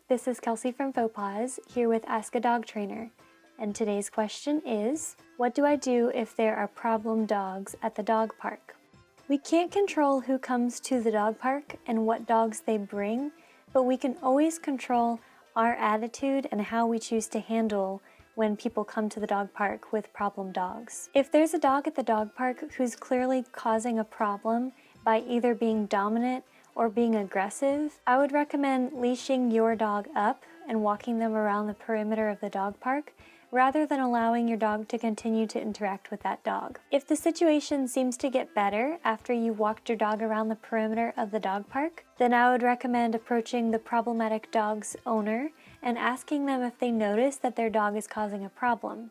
this is Kelsey from Faux Paws, here with Ask a Dog Trainer. And today's question is, what do I do if there are problem dogs at the dog park? We can't control who comes to the dog park and what dogs they bring, but we can always control our attitude and how we choose to handle when people come to the dog park with problem dogs. If there's a dog at the dog park who's clearly causing a problem by either being dominant or being aggressive, I would recommend leashing your dog up and walking them around the perimeter of the dog park rather than allowing your dog to continue to interact with that dog. If the situation seems to get better after you walked your dog around the perimeter of the dog park, then I would recommend approaching the problematic dog's owner and asking them if they notice that their dog is causing a problem.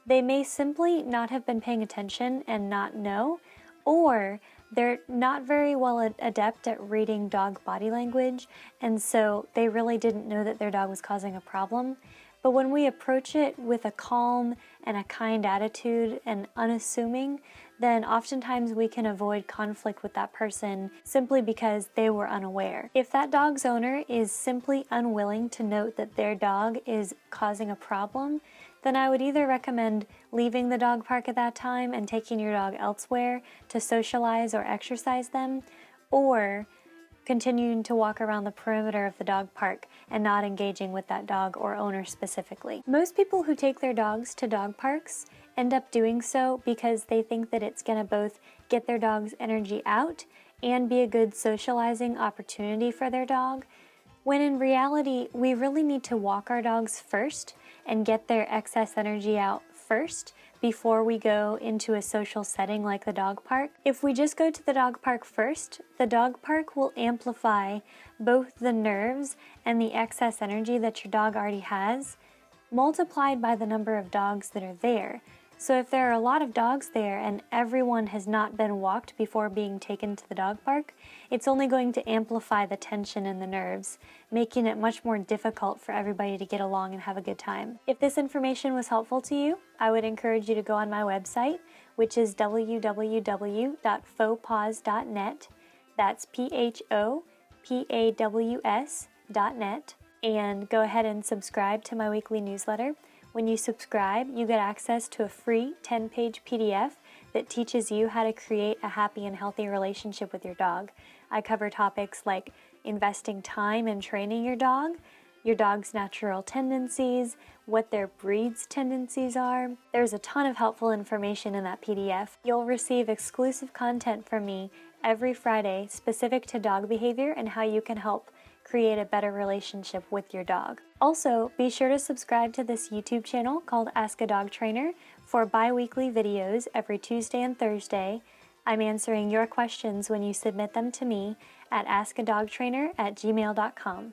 They may simply not have been paying attention and not know, or they're not very well adept at reading dog body language, and so they really didn't know that their dog was causing a problem. But when we approach it with a calm and a kind attitude and unassuming, then oftentimes we can avoid conflict with that person simply because they were unaware. If that dog's owner is simply unwilling to note that their dog is causing a problem, then I would either recommend leaving the dog park at that time and taking your dog elsewhere to socialize or exercise them, or continuing to walk around the perimeter of the dog park and not engaging with that dog or owner specifically. Most people who take their dogs to dog parks end up doing so because they think that it's going to both get their dog's energy out and be a good socializing opportunity for their dog, when in reality, we really need to walk our dogs first and get their excess energy out first before we go into a social setting like the dog park. If we just go to the dog park first, the dog park will amplify both the nerves and the excess energy that your dog already has, multiplied by the number of dogs that are there. So if there are a lot of dogs there and everyone has not been walked before being taken to the dog park, it's only going to amplify the tension in the nerves, making it much more difficult for everybody to get along and have a good time. If this information was helpful to you, I would encourage you to go on my website, which is www.fauxpaws.net. That's PHOPAWS.net. And go ahead and subscribe to my weekly newsletter. When you subscribe, you get access to a free 10-page PDF that teaches you how to create a happy and healthy relationship with your dog. I cover topics like investing time in training your dog's natural tendencies, what their breed's tendencies are. There's a ton of helpful information in that PDF. You'll receive exclusive content from me every Friday specific to dog behavior and how you can help create a better relationship with your dog. Also, be sure to subscribe to this YouTube channel called Ask a Dog Trainer for bi-weekly videos every Tuesday and Thursday. I'm answering your questions when you submit them to me at askadogtrainer@gmail.com.